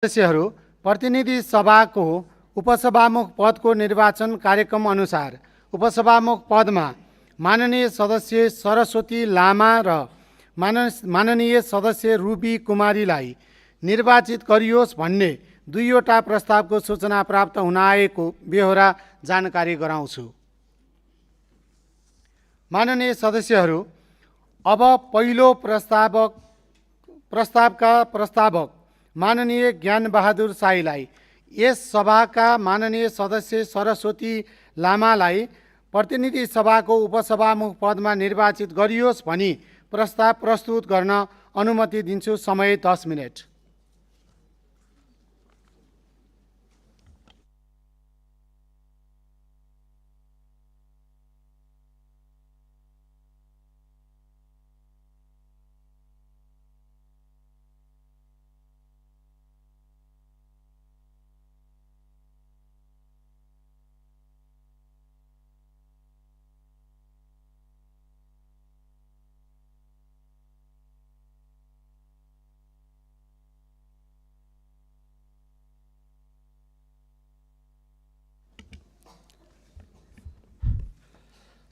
सदस्यहरू प्रतिनिधि सभाको उपसभामुख पदको निर्वाचन कार्यक्रम अनुसार उपसभामुख पदमा माननीय सदस्य सरस्वती लामा र माननीय सदस्य रुबी कुमारीलाई निर्वाचित गरियोस् भन्ने दुईवटा प्रस्तावको सूचना प्राप्त हुन आएको बेहोरा जानकारी गराउँछु। माननीय सदस्यहरू, अब पहिलो प्रस्तावका प्रस्तावक माननीय ज्ञानबहादुर शाहीलाई यस सभाका माननीय सदस्य सरस्वती लामालाई प्रतिनिधि सभाको उपसभामुख पदमा निर्वाचित गरियोस् भनी प्रस्ताव प्रस्तुत गर्न अनुमति दिन्छु। समय 10 मिनेट।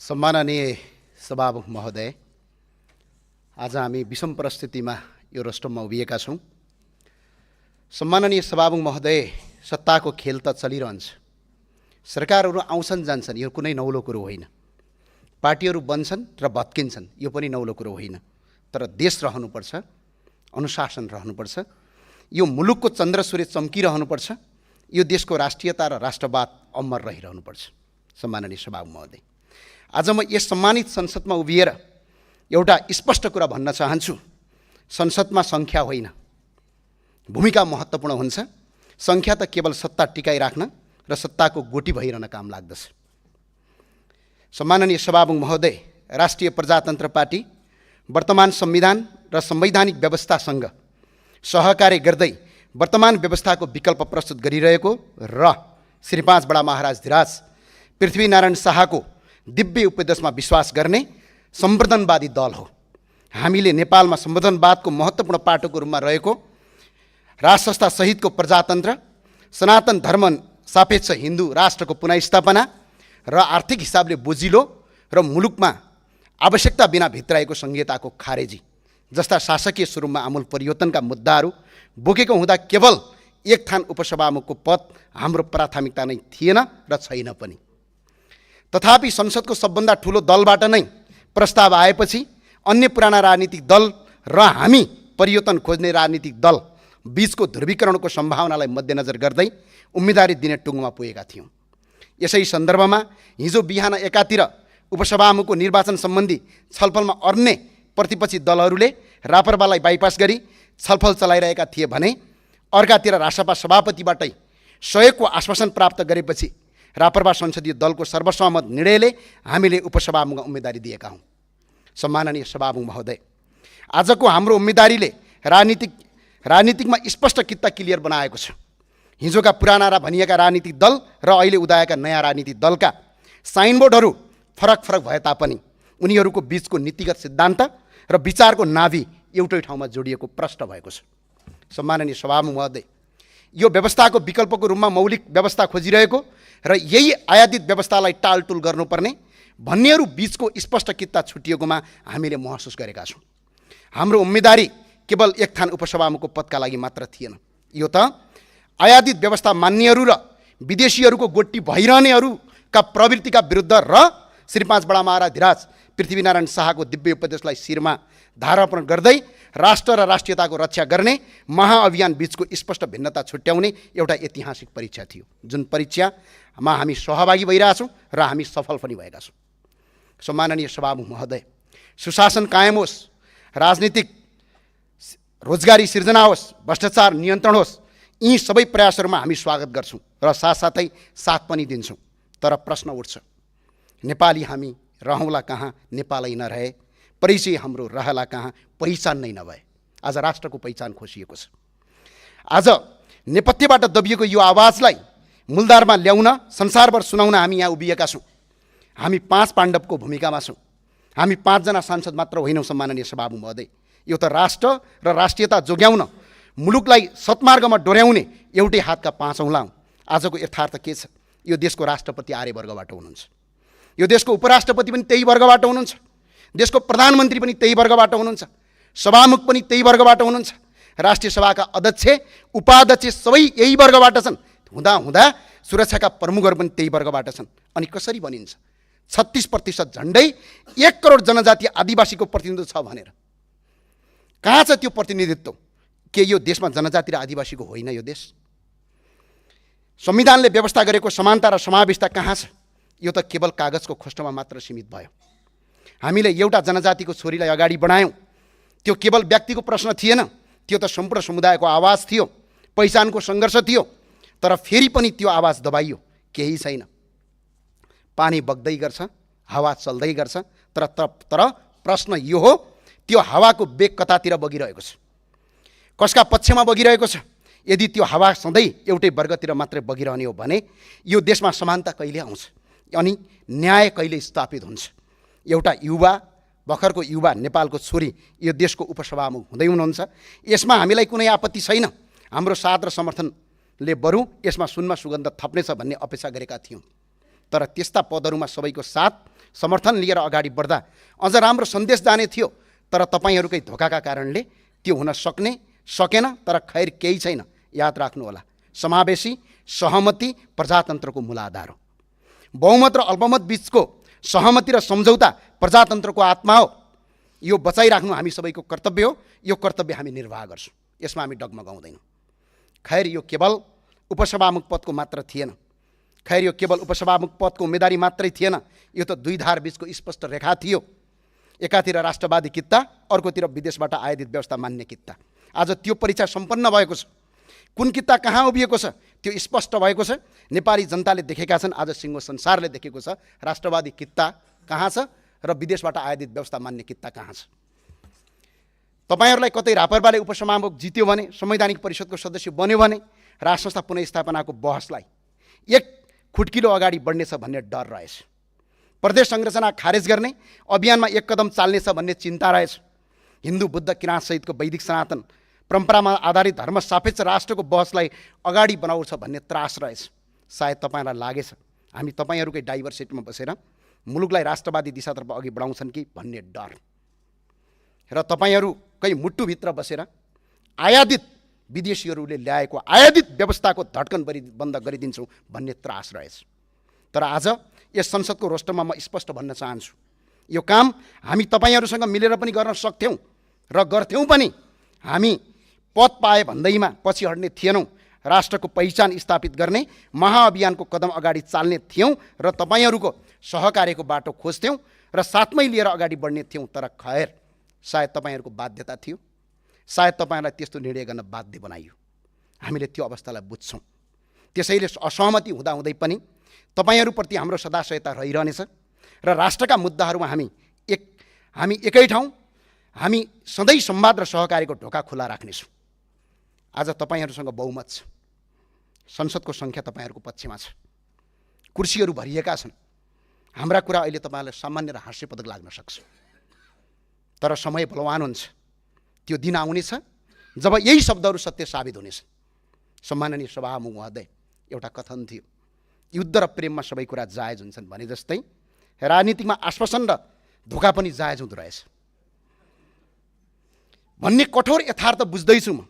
सम्माननीय सभामुख महोदय, आज हामी विषम परिस्थितिमा यो रोस्टममा उभिएका छौँ। सम्माननीय सभामुख महोदय, सत्ताको खेल त चलिरहन्छ। सरकारहरू आउँछन् जान्छन्, यो कुनै नौलो कुरो होइन। पार्टीहरू बन्छन् र भत्किन्छन्, यो पनि नौलो कुरो होइन। तर देश रहनुपर्छ, अनुशासन रहनुपर्छ, यो मुलुकको चन्द्र सूर्य चम्किरहनुपर्छ, यो देशको राष्ट्रियता र राष्ट्रवाद अमर रहिरहनुपर्छ। सम्माननीय सभामुख महोदय, आज म यस सम्मानित संसदमा उभिएर एउटा स्पष्ट कुरा भन्न चाहन्छु। संसदमा सङ्ख्या होइन, भूमिका महत्त्वपूर्ण हुन्छ। सङ्ख्या त केवल सत्ता टिकाइराख्न र सत्ताको गोटी भइरहन काम लाग्दछ। सम्माननीय सभामुख महोदय, राष्ट्रिय प्रजातन्त्र पार्टी वर्तमान संविधान र संवैधानिक व्यवस्थासँग सहकार्य गर्दै वर्तमान व्यवस्थाको विकल्प प्रस्तुत गरिरहेको र श्री 5 बडा महाराज धिराज पृथ्वीनारायण शाहको दिव्य उपदेशमा विश्वास गर्ने सम्वर्धनवादी दल हो। हामीले नेपालमा सम्वर्धनवादको महत्त्वपूर्ण पाटोको रूपमा रहेको राजसंस्था सहितको प्रजातन्त्र, सनातन धर्म सापेक्ष हिन्दू राष्ट्रको पुनःस्थापना र आर्थिक हिसाबले बोजिलो र मुलुकमा आवश्यकता बिना भित्राएको संहिताको खारेजी जस्ता शासकीय स्वरूपमा आमूल परिवर्तनका मुद्दाहरू बोकेको हुँदा केवल एक थान उपसभामुखको पद हाम्रो प्राथमिकता नै थिएन र छैन पनि। तथापि संसदको सबभन्दा ठुलो दलबाट नै प्रस्ताव आएपछि अन्य पुराना राजनीतिक दल र हामी परिवर्तन खोज्ने राजनीतिक दल बीचको ध्रुवीकरणको सम्भावनालाई मध्यनजर गर्दै उम्मेदवारी दिने टुङ्गोमा पुगेका थियौँ। यसै सन्दर्भमा हिजो बिहान एकातिर उपसभामुखको निर्वाचन सम्बन्धी छलफलमा अन्य प्रतिपक्षी दलहरूले रापरपालाई बाइपास गरी छलफल चलाइरहेका थिए भने अर्कातिर रासपा सभापतिबाटै सहयोगको आश्वासन प्राप्त गरेपछि रापरपा संसदीय दलको सर्वसहमत निर्णयले हामीले उपसभामुख उम्मेदवारी दिएका हौँ। सम्माननीय सभामुख महोदय, आजको हाम्रो उम्मेदवारीले राजनीतिकमा स्पष्ट कित्ता क्लियर बनाएको छ। हिजोका पुराना भनिएका राजनीतिक दल र अहिले उदाएका नयाँ राजनीतिक दलका साइनबोर्डहरू फरक फरक भए तापनि उनीहरूको बीचको नीतिगत सिद्धान्त र विचारको नाभि एउटै ठाउँमा जोडिएको प्रष्ट भएको छ। सम्माननीय सभामुख महोदय, यो व्यवस्थाको विकल्पको रूपमा मौलिक व्यवस्था खोजिरहेको र यही आयातित व्यवस्थालाई टालटुल गर्नुपर्ने भन्नेहरू बीचको स्पष्ट कित्ता छुटिएकोमा हामीले महसुस गरेका छौँ। हाम्रो उम्मेदवारी केवल एक थान उपसभामुखको पदका लागि मात्र थिएन। यो त आयातित व्यवस्था मान्नेहरू र विदेशीहरूको गोटी भइरहनेहरूका प्रवृत्तिका विरुद्ध र श्री 5 बडा महाराज धिराज पृथ्वीनारायण शाहको दिव्य उपदेशलाई शिरमा धारण गर्दै राष्ट्र र राष्ट्रियताको रक्षा गर्ने महाअभियान बीचको स्पष्ट भिन्नता छुट्याउने एउटा ऐतिहासिक परीक्षा थियो, जुन परीक्षामा हामी सहभागी भइरहेछौँ र हामी सफल पनि भएका छौँ। सम्माननीय सभामुख महोदय, सुशासन कायम होस्, राजनीतिक रोजगारी सिर्जना होस्, भ्रष्टाचार नियन्त्रण होस्, यी सबै प्रयासहरूमा हामी स्वागत गर्छौँ र साथसाथै साथ पनि दिन्छौँ। तर प्रश्न उठ्छ, नेपाली हामी रहौँला कहाँ नेपालै नरहे, परिचय हाम्रो रहला कहाँ पहिचान नै नभए। आज राष्ट्रको पहिचान खोसिएको छ। आज नेपथ्यबाट दबिएको यो आवाजलाई मूलधारमा ल्याउन, संसारभर सुनाउन हामी यहाँ उभिएका छौँ। हामी 5 पाण्डवको भूमिकामा छौँ। हामी 5 जना सांसद मात्र होइनौँ। सम्माननीय सभामुख महोदय, यो त राष्ट्र र राष्ट्रियता जोगाउन मुलुकलाई सत्मार्गमा डोर्याउने एउटै हातका पाँच औँला हौँ। आजको यथार्थ के छ? यो देशको राष्ट्रपति आर्य वर्गबाट हुनुहुन्छ, यो देशको उपराष्ट्रपति पनि त्यही वर्गबाट हुनुहुन्छ, देशको प्रधानमन्त्री पनि त्यही वर्गबाट हुनुहुन्छ, सभामुख पनि त्यही वर्गबाट हुनुहुन्छ, राष्ट्रिय सभाका अध्यक्ष उपाध्यक्ष सबै यही वर्गबाट छन्। हुँदा सुरक्षाका प्रमुखहरू पनि त्यही वर्गबाट छन्। अनि कसरी बनिन्छ 36% झन्डै 1 करोड जनजाति आदिवासीको प्रतिनिधित्व छ भनेर? कहाँ छ त्यो प्रतिनिधित्व? के यो देशमा जनजाति र आदिवासीको होइन यो देश? संविधानले व्यवस्था गरेको समानता र समावेशता कहाँ छ? यो त केवल कागजको खोस्टोमा मात्र सीमित भयो। हामीले एउटा जनजातिको छोरीलाई अगाडि बढायौँ, त्यो केवल व्यक्तिको प्रश्न थिएन, त्यो त सम्पूर्ण समुदायको आवाज थियो, पहिचानको सङ्घर्ष थियो। तर फेरि पनि त्यो आवाज दबाइयो, केही छैन। पानी बग्दै गर्छ, हावा चल्दै गर्छ, तर प्रश्न यो हो, त्यो हावाको बेग कतातिर बगिरहेको छ, कसका पक्षमा बगिरहेको छ? यदि त्यो हावा सधैँ एउटै वर्गतिर मात्रै बगिरहने हो भने यो देशमा समानता कहिले आउँछ अनि न्याय कहिले स्थापित हुन्छ? एउटा युवा, भर्खरको युवा नेपालको छोरी यो देशको उपसभामुख हुँदै हुनुहुन्छ। यसमा हामीलाई कुनै आपत्ति छैन। हाम्रो साथ र समर्थनले बरु यसमा सुनमा सुगन्ध थप्नेछ भन्ने अपेक्षा गरेका थियौँ। तर त्यस्ता पदहरूमा सबैको साथ समर्थन लिएर अगाडि बढ्दा अझ राम्रो सन्देश जाने थियो। तर तपाईँहरूकै धोकाका कारणले त्यो हुन सकेन। तर खैर केही छैन। याद राख्नुहोला, समावेशी सहमति प्रजातन्त्रको मूल आधार हो। बहुमत र अल्पमत बीचको सहमति र सम्झौता प्रजातन्त्रको आत्मा हो। यो बचाइराख्नु हामी सबैको कर्तव्य हो। यो कर्तव्य हामी निर्वाह गर्छौँ, यसमा हामी डगमगाउँदैनौँ। खैर यो केवल उपसभामुख पदको मात्र थिएन, खैर यो केवल उपसभामुख पदको उम्मेदवारी मात्रै थिएन, यो त दुई धार बीचको स्पष्ट रेखा थियो। एकातिर राष्ट्रवादी कित्ता, अर्कोतिर विदेशबाट आयातित व्यवस्था मान्ने कित्ता। आज त्यो परीक्षा सम्पन्न भएको छ। कुन कित्ता कहाँ उभिएको छ त्यो स्पष्ट भएको छ। नेपाली जनताले देखेका छन्, आज सिङ्गो संसारले देखेको छ राष्ट्रवादी कित्ता कहाँ छ र विदेशबाट आयातित व्यवस्था मान्ने कित्ता कहाँ छ। तपाईँहरूलाई कतै रापरपाले उपसभामुख जित्यो भने, संवैधानिक परिषदको सदस्य बन्यो भने राष्ट्र संस्था पुनर्स्थापनाको बहसलाई एक खुट्किलो अगाडि बढ्नेछ भन्ने डर रहेछ। प्रदेश संरचना खारेज गर्ने अभियानमा एक कदम चाल्नेछ भन्ने चिन्ता रहेछ। हिन्दू बुद्ध किराँत सहितको वैदिक सनातन परम्परामा आधारित धर्म सापेक्ष राष्ट्रको बहसलाई अगाडि बनाउँछ भन्ने त्रास रहेछ। सायद तपाईँलाई लागेछ हामी तपाईँहरूकै डाइभर्सिटीमा बसेर मुलुकलाई राष्ट्रवादी दिशातर्फ अघि बढाउँछन् कि भन्ने डर, र तपाईँहरूकै मुटुभित्र बसेर आयातित विदेशीहरूले ल्याएको आयातित व्यवस्थाको धड्कन बन्द गरिदिन्छौँ भन्ने त्रास रहेछ। तर आज यस संसदको रोस्टरमा म स्पष्ट भन्न चाहन्छु, यो काम हामी तपाईँहरूसँग मिलेर पनि गर्न सक्थ्यौँ र गर्थ्यौँ पनि। हामी पद पाए भन्दैमा पछि हट्ने थिएनौँ। राष्ट्रको पहिचान स्थापित गर्ने महाअभियानको कदम अगाडि चाल्ने थियौँ र तपाईँहरूको सहकार्यको बाटो खोज्थ्यौँ र साथमै लिएर अगाडि बढ्ने थियौँ। तर खैर सायद तपाईँहरूको बाध्यता थियो, सायद तपाईँहरूलाई त्यस्तो निर्णय गर्न बाध्य बनाइयो। हामीले त्यो अवस्थालाई बुझ्छौँ। त्यसैले असहमति हुँदाहुँदै पनि तपाईँहरूप्रति हाम्रो सदाशयता रहिरहनेछ र राष्ट्रका मुद्दाहरूमा हामी एकै ठाउँ, हामी सधैँ संवाद र सहकार्यको ढोका खुला राख्नेछौँ। आज तपाईँहरूसँग बहुमत छ, संसदको सङ्ख्या तपाईँहरूको पक्षमा छ, कुर्सीहरू भरिएका छन्। हाम्रा कुरा अहिले तपाईँहरूलाई सामान्य र हास्यपदक लाग्न सक्छ, तर समय बलवान हुन्छ। त्यो दिन आउनेछ जब यही शब्दहरू सत्य साबित हुनेछ। सम्माननीय सभामुख महोदय, एउटा कथन थियो, युद्ध र प्रेममा सबै कुरा जायज हुन्छन् भने जस्तै राजनीतिमा आश्वासन र धोका पनि जायज हुँदो रहेछ भन्ने कठोर यथार्थ बुझ्दैछु म।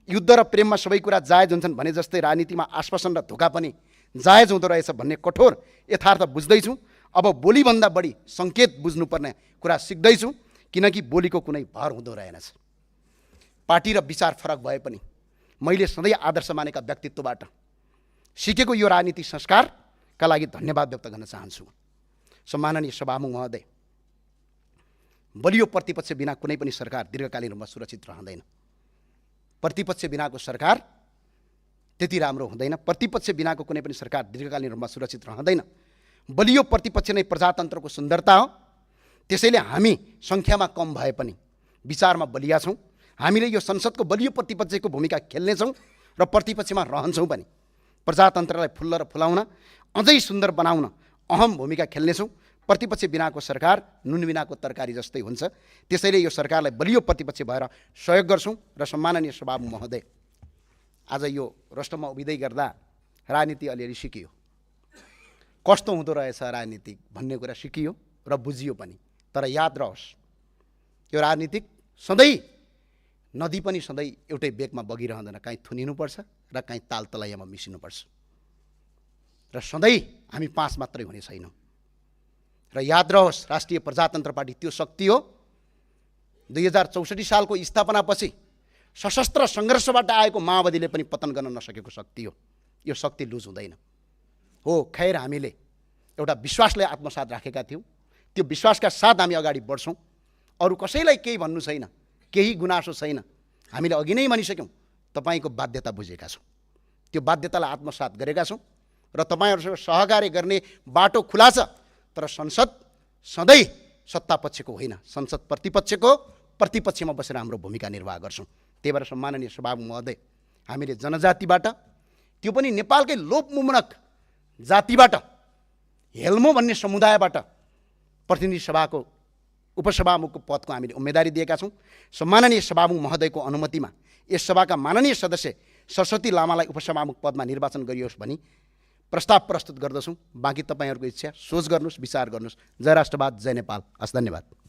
युद्ध र प्रेममा सबै कुरा जायज हुन्छन् भने जस्तै राजनीतिमा आश्वासन र धोका पनि जायज हुँदो रहेछ भन्ने कठोर यथार्थ बुझ्दैछु। अब बोलीभन्दा बढी सङ्केत बुझ्नुपर्ने कुरा सिक्दैछु, किनकि बोलीको कुनै भर हुँदो रहेनछ। पार्टी र विचार फरक भए पनि मैले सधैँ आदर्श मानेका व्यक्तित्वबाट सिकेको यो राजनीतिक संस्कारका लागि धन्यवाद व्यक्त गर्न चाहन्छु। सम्माननीय सभामुख महोदय, बलियो प्रतिपक्ष बिना कुनै पनि सरकार दीर्घकालीन रूपमा सुरक्षित रहँदैन। प्रतिपक्ष बिनाको सरकार त्यति राम्रो हुँदैन। प्रतिपक्ष बिनाको कुनै पनि सरकार दीर्घकालीन रूपमा सुरक्षित रहँदैन। बलियो प्रतिपक्ष नै प्रजातन्त्रको सुन्दरता हो। त्यसैले हामी सङ्ख्यामा कम भए पनि विचारमा बलिया छौँ। हामीले यो संसदको बलियो प्रतिपक्षको भूमिका खेल्नेछौँ र प्रतिपक्षमा रहन्छौँ पनि। प्रजातन्त्रलाई फुल्ल र फुलाउन, अझै सुन्दर बनाउन अहम भूमिका खेल्नेछौँ। प्रतिपक्ष बिनाको सरकार नुन बिनाको तरकारी जस्तै हुन्छ। त्यसैले यो सरकारलाई बलियो प्रतिपक्ष भएर सहयोग गर्छौँ। र सम्माननीय सभामुख महोदय, आज यो राष्ट्रमा उभिँदै गर्दा राजनीति अलिअलि सिकियो, कस्तो हुँदो रहेछ राजनीति भन्ने कुरा सिकियो र बुझियो पनि। तर याद रहोस्, यो राजनीतिक सधैँ नदी पनि सधैँ एउटै बेगमा बगिरहँदैन, काहीँ थुनिनुपर्छ र काहीँ ताल तलैयामा मिसिनुपर्छ र सधैँ हामी पाँच मात्रै हुने छैनौँ। र याद रहोस्, राष्ट्रिय प्रजातन्त्र पार्टी त्यो शक्ति हो 2064 सालको स्थापनापछि सशस्त्र सङ्घर्षबाट आएको माओवादीले पनि पतन गर्न नसकेको शक्ति हो। यो शक्ति लुज हुँदैन हो। खैर, हामीले एउटा विश्वासलाई आत्मसात राखेका थियौँ, त्यो विश्वासका साथ हामी अगाडि बढ्छौँ। अरू कसैलाई केही भन्नु छैन, केही गुनासो छैन। हामीले अघि नै भनिसक्यौँ, तपाईँको बाध्यता बुझेका छौँ, त्यो बाध्यतालाई आत्मसात गरेका छौँ र तपाईँहरूसँग सहकार्य गर्ने बाटो खुला छ। तर संसद सधैँ सत्तापक्षको होइन, संसद प्रतिपक्षमा बसेर हाम्रो भूमिका निर्वाह गर्छौँ। त्यही भएर सम्माननीय सभामुख महोदय, हामीले जनजातिबाट, त्यो पनि नेपालकै लोपमुमनक जातिबाट, हेल्मो भन्ने समुदायबाट प्रतिनिधि सभाको उपसभामुखको पदको हामीले उम्मेदवारी दिएका छौँ। सम्माननीय सभामुख महोदयको अनुमतिमा यस सभाका माननीय सदस्य सरस्वती लामालाई उपसभामुख पदमा निर्वाचन गरियोस् भनी प्रस्ताव प्रस्तुत गर्दछौँ। बाँकी तपाईँहरूको इच्छा, सोच गर्नुहोस्, विचार गर्नुहोस्। जय राष्ट्रवाद, जय नेपाल। हस्, धन्यवाद।